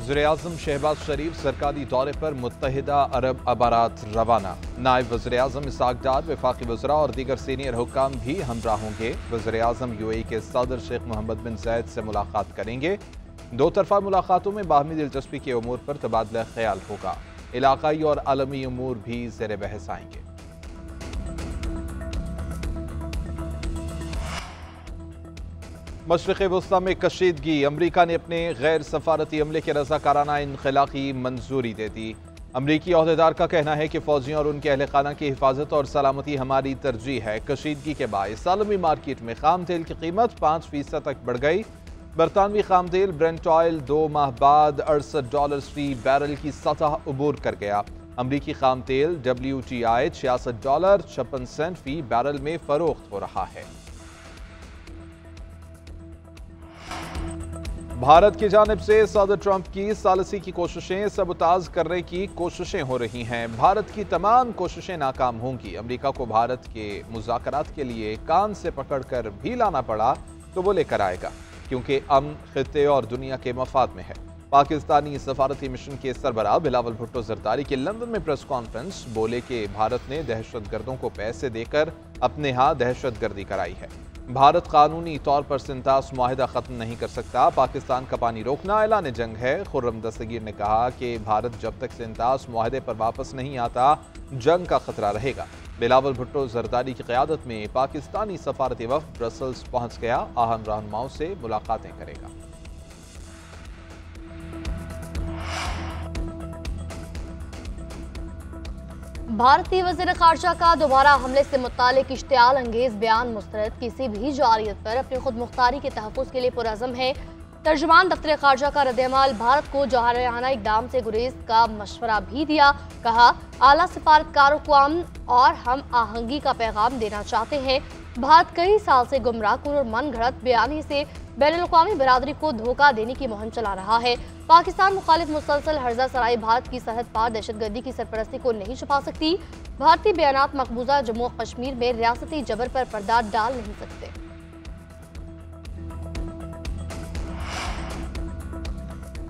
वज़ीर-ए-आज़म शहबाज शरीफ सरकारी दौरे पर मुत्तहिदा अरब अमारात रवाना। नायब वज़ीर-ए-आज़म इसहाक डार, वफाकी वज़रा और दीगर सीनियर हुक्काम भी हमरा होंगे। वज़ीर-ए-आज़म यूएई के सदर शेख मोहम्मद बिन ज़ायद से मुलाकात करेंगे। दो तरफ़ा मुलाकातों में बाहमी दिलचस्पी के उमूर पर तबादला ख्याल होगा। इलाकाई और आलमी उमूर भी ज़ेर बहस आएंगे। मशरिक़ वस्ता में कशीदगी, अमरीका ने अपने गैर सफारती अमले के रज़ाकाराना इनखला की मंजूरी दे दी। अमरीकी अहदेदार का कहना है कि फ़ौजियों और उनके अहल खाना की हिफाजत और सलामती हमारी तरजीह है। कशीदगी के बायस आलमी मार्केट में खाम तेल की कीमत 5% तक बढ़ गई। बरतानवी खाम तेल ब्रेंट ऑयल 2 माह बाद $68 फी बैरल की सतह उबूर कर गया। अमरीकी खाम तेल WTI $66.56 फी बैरल में फरोख्त हो रहा है। भारत की जानिब से सदर ट्रंप की सालसी की कोशिशें सबताज करने की कोशिशें हो रही हैं। भारत की तमाम कोशिशें नाकाम होंगी। अमेरिका को भारत के मुज़ाकरात के लिए कान से पकड़कर भी लाना पड़ा तो वो लेकर आएगा, क्योंकि अमन खित्ते और दुनिया के मफाद में है। पाकिस्तानी सफारती मिशन के सरबराह बिलावल भुट्टो जरदारी की लंदन में प्रेस कॉन्फ्रेंस, बोले कि भारत ने दहशतगर्दों को पैसे देकर अपने यहाँ दहशतगर्दी कराई है। भारत कानूनी तौर पर सिंतास मुआहिदा खत्म नहीं कर सकता। पाकिस्तान का पानी रोकना ऐलान जंग है। खुर्रम दस्तगीर ने कहा कि भारत जब तक सिंतास मुआहिदे पर वापस नहीं आता, जंग का खतरा रहेगा। बिलावल भुट्टो जरदारी की क़यादत में पाकिस्तानी सफारती वफ़द ब्रसल्स पहुंच गया। अहम रहनुमाओं से मुलाकातें करेगा। भारतीय वज़ीर ख़ारजा का दोबारा हमले से मुतालिक इश्तियाल अंगेज बयान मुस्तरद, किसी भी जारियत पर अपनी खुद मुख्तारी के तहफ़्फ़ुज़ के लिए पुरअज़म है। तर्जुमान दफ्तर ख़ारजा का रद्द-ए-अमल, भारत को जारहाना इक़दाम से गुरेज का मशवरा भी दिया। कहा, आला सफारतकारों को अमन और हम आहंगी का पैगाम देना चाहते हैं। भारत कई साल से गुमराहकुन और मन घड़त बयानी से बैनुल-अक़वामी बरादरी को धोखा देने की मुहिम चला रहा है। पाकिस्तान मुखालिफ मुसलसल हर्जा सराय भारत की सरहद पार दहशतगर्दी की सरपरस्ती को नहीं छुपा सकती। भारतीय बयानात मकबूजा जम्मू और कश्मीर में रियासती जबर पर पर्दा डाल नहीं सकते।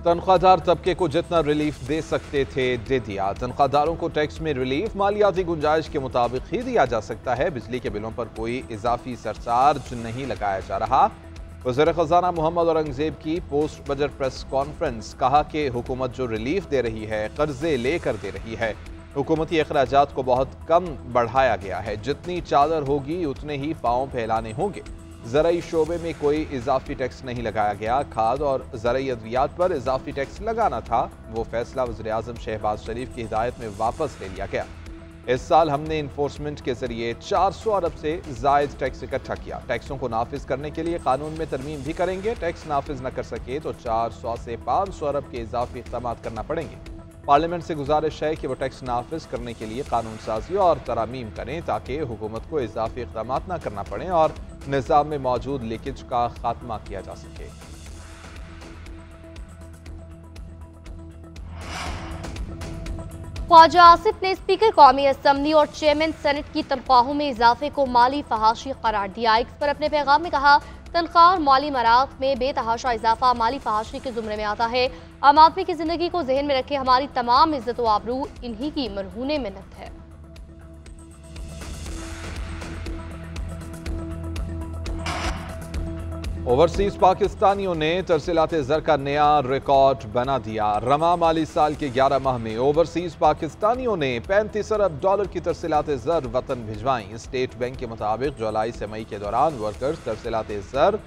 तनख्वाहदार तबके को जितना रिलीफ दे सकते थे दे दिया। तनख्वाहदारों को टैक्स में रिलीफ मालियाती गुंजाइश के मुताबिक ही दिया जा सकता है। बिजली के बिलों पर कोई इजाफी सरचार्ज नहीं लगाया जा रहा। वज़ीर ख़ज़ाना मोहम्मद औरंगज़ेब की पोस्ट बजट प्रेस कॉन्फ्रेंस, कहा कि हुकूमत जो रिलीफ दे रही है कर्जे लेकर दे रही है। हुकूमती अखराजात को बहुत कम बढ़ाया गया है। जितनी चादर होगी उतने ही पाँव फैलाने होंगे। ज़राई शोबे में कोई इजाफी टैक्स नहीं लगाया गया। खाद और ज़राई अद्वियात पर इजाफी टैक्स लगाना था, वो फैसला वज़ीर-ए-आज़म शहबाज शरीफ की हिदायत में वापस ले लिया गया। इस साल हमने इन्फोर्समेंट के जरिए 400 अरब से जायद टैक्स इकट्ठा किया। टैक्सों को नाफिज करने के लिए कानून में तरमीम भी करेंगे। टैक्स नाफिज न कर सके तो 400 से 500 अरब के इजाफी इक़दाम करना पड़ेंगे। पार्लियामेंट से गुजारिश है कि वो टैक्स नाफिज करने के लिए कानून साजी और तरामीम करें, ताकि हुकूमत को इजाफी इक़दाम न करना पड़े और निज़ाम में मौजूद लीकेज का खात्मा किया जा सके। ख्वाजा आसिफ ने स्पीकर कौमी असम्बली और चेयरमैन सेनेट की तनख्वाहों में इजाफे को माली फहाशी करार दिया। एक्स पर अपने पैगाम में कहा, तनख्वाह और माली मरात में बेतहाशा इजाफा माली फहाशी के जुमरे में आता है। आम आदमी की जिंदगी को जहन में रखे हमारी तमाम इज्जत व आबरू इन्हीं की मरहूने मिन्नत है। ओवरसीज पाकिस्तानियों ने तरसीलाते ज़र का नया रिकॉर्ड बना दिया। रमा माली साल के 11 माह में ओवरसीज पाकिस्तानियों ने $35 अरब की तरसीलाते ज़र वतन भिजवाई। स्टेट बैंक के मुताबिक जुलाई से मई के दौरान वर्कर्स तरसीलाते ज़र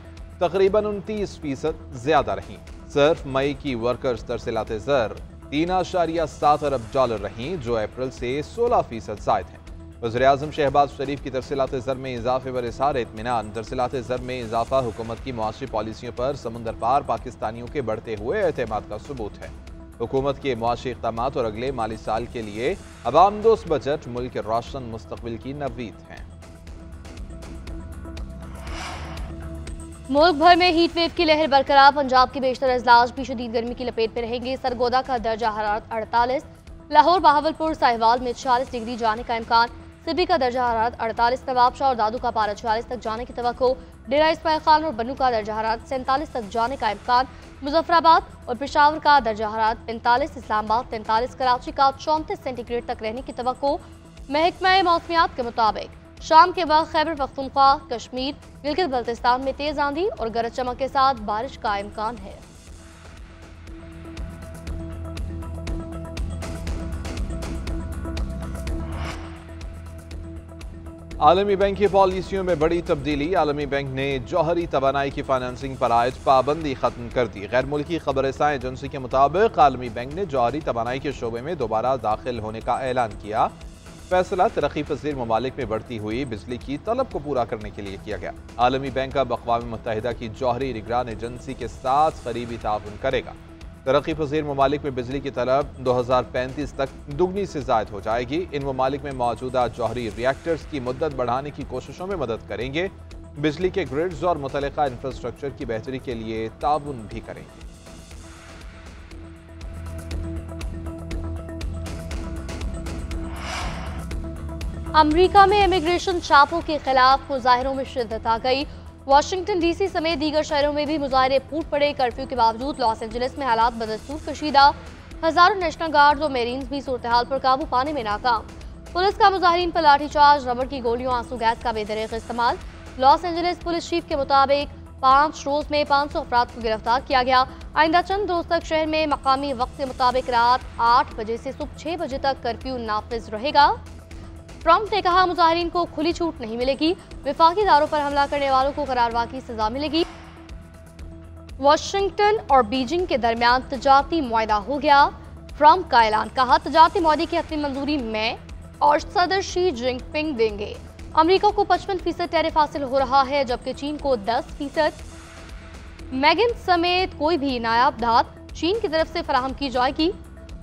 तकरीबन 29% ज्यादा रहीं। सिर्फ मई की वर्कर्स तरसीलाते ज़र $3.7 अरब रहीं, जो अप्रैल से 16% जायद है। वज़ीर-ए-आज़म शहबाज शरीफ की तरसीलाते ज़र में इजाफे पर इज़हार इत्मीनान। तरसीलाते ज़र में इजाफा हुकूमत की मुआशी पॉलिसियों पर समुंदर पार पाकिस्तानियों के बढ़ते हुए एतमाद का सबूत है। हुकूमत के मुआशी इक़दामात और अगले माली साल के लिए अवाम दोस्त बजट मुल्क के रोशन मुस्तक़बिल की नवीद हैं। मुल्क भर में हीट वेव की लहर बरकरार। पंजाब के बेशतर अजलास भी शदीद गर्मी की लपेट में रहेंगे। सरगोदा का दर्जा हरारत 48, लाहौर, बहावलपुर, साहिवाल में 40 डिग्री जाने का इम्कान। सिबी का दर्जा हरारत 48, नवाबशाह और दादू का पारा 46 तक जाने की तवक्को, डेरा इस्माइल खान और बन्नू का दर्जा हरारत 47 तक जाने का इम्कान, मुजफ्फराबाद और पेशावर का दर्जा हरारत 45, इस्लामाबाद 43, कराची का 34 सेंटीग्रेड तक रहने की तवक्को। महकमा मौसमियात के मुताबिक शाम के वक्त खैबर पख्तूनख्वा, कश्मीर, गिलगित बल्तिस्तान में तेज आंधी और गरज चमक के साथ बारिश का इम्कान है। आलमी बैंक की पॉलिसियों में बड़ी तब्दीली। आलमी बैंक ने जौहरी तवानाई की फाइनेंसिंग पर आयद पाबंदी खत्म कर दी। गैर मुल्की खबरसां एजेंसी के मुताबिक आलमी बैंक ने जौहरी तवानाई के शोबे में दोबारा दाखिल होने का ऐलान किया। फैसला तरक्की पजीर ममालिक में बढ़ती हुई बिजली की तलब को पूरा करने के लिए किया गया। आलमी बैंक अब अक़वाम मुत्तहिदा की जौहरी निगरान एजेंसी के साथ करीबी ताउन करेगा। तरक्की पजीर ममालिक में बिजली की तलब 2035 तक दुगनी से ज़ायद हो जाएगी। इन ममालिक में मौजूदा जौहरी रिएक्टर्स की मुद्दत बढ़ाने की कोशिशों में मदद करेंगे। बिजली के ग्रिड्स और मुतल्लिका इंफ्रास्ट्रक्चर की बेहतरी के लिए ताउन भी करेंगे। अमेरिका में इमिग्रेशन छापों के खिलाफ मुजाहिरों में शिद्दत आ गई। वाशिंगटन डीसी समेत दीगर शहरों में भी मुजाहिरे फूट पड़े। कर्फ्यू के बावजूद लॉस एंजलिस में हालात बदस्तूर कशीदा। हजारों नेशनल गार्ड्स और मेरीन्स भी सूरत हाल पर काबू पाने में नाकाम। पुलिस का मुजाहिरीन पर लाठीचार्ज, रबड़ की गोलियों, आंसू गैस का बेदरीग इस्तेमाल। लॉस एंजलिस पुलिस चीफ के मुताबिक 5 रोज में 500 अफराद को गिरफ्तार किया गया। आइंदा चंद रोज तक शहर में मकामी वक्त के मुताबिक रात 8 बजे से सुबह 6 बजे तक कर्फ्यू नाफिज रहेगा। ट्रंप ने कहा मुजाहिरीन को खुली छूट नहीं मिलेगी। विफाकी इदारों पर हमला करने वालों को करारवा की सजा मिलेगी। वाशिंगटन और बीजिंग के दरमियान तजारती मुआहदा हो गया। ट्रंप का ऐलान, कहा तजारती मुआहदे की हतमी मंजूरी मैं और सदर शी जिनपिंग देंगे। अमेरिका को 55% टैरिफ हासिल हो रहा है, जबकि चीन को 10%। मैगन समेत कोई भी नायाब धात चीन की तरफ से फराहम की जाएगी।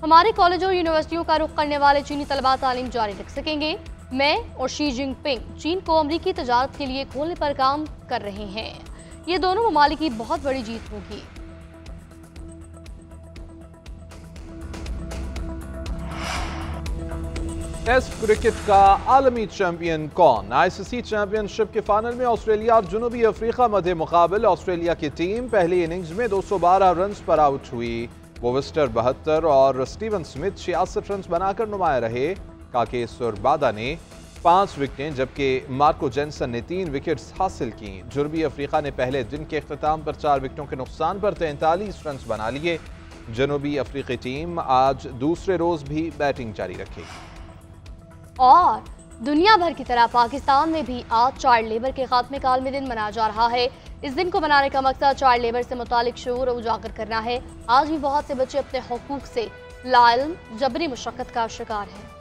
हमारे कॉलेजों और यूनिवर्सिटियों का रुख करने वाले चीनी तलबा तालीम जारी रख सकेंगे। मैं और शी जिनपिंग चीन को अमरीकी तजारत के लिए खोलने पर काम कर रहे हैं। ये दोनों ममालिक की बहुत बड़ी जीत होगी। टेस्ट क्रिकेट का आलमी चैंपियन कौन? आईसीसी चैंपियनशिप के फाइनल में ऑस्ट्रेलिया और जनूबी अफ्रीका मध्य मुकाबल। ऑस्ट्रेलिया की टीम पहली इनिंग्स में 212 रन पर आउट हुई। वोविस्टर 72 और स्टीवन स्मिथ 66 रन बनाकर नुमाया रहे। काकेसुर बादा ने 5 विकेटें जबकि मार्को जेनसन ने 3 विकेट्स हासिल की। जनूबी अफ्रीका ने पहले दिन के इख्तिताम पर 4 विकेटों के नुकसान पर 43 रन बना लिए। जनूबी अफ्रीकी टीम आज दूसरे रोज भी बैटिंग जारी रखेगी। और दुनिया भर की तरह पाकिस्तान में भी आज चाइल्ड लेबर के खात्मे का आलमी दिन मनाया जा रहा है। इस दिन को मनाने का मकसद चाइल्ड लेबर से मुतालिक शऊर उजागर करना है। आज भी बहुत से बच्चे अपने हुकूक से लाइल जबरी मुशक्कत का शिकार हैं।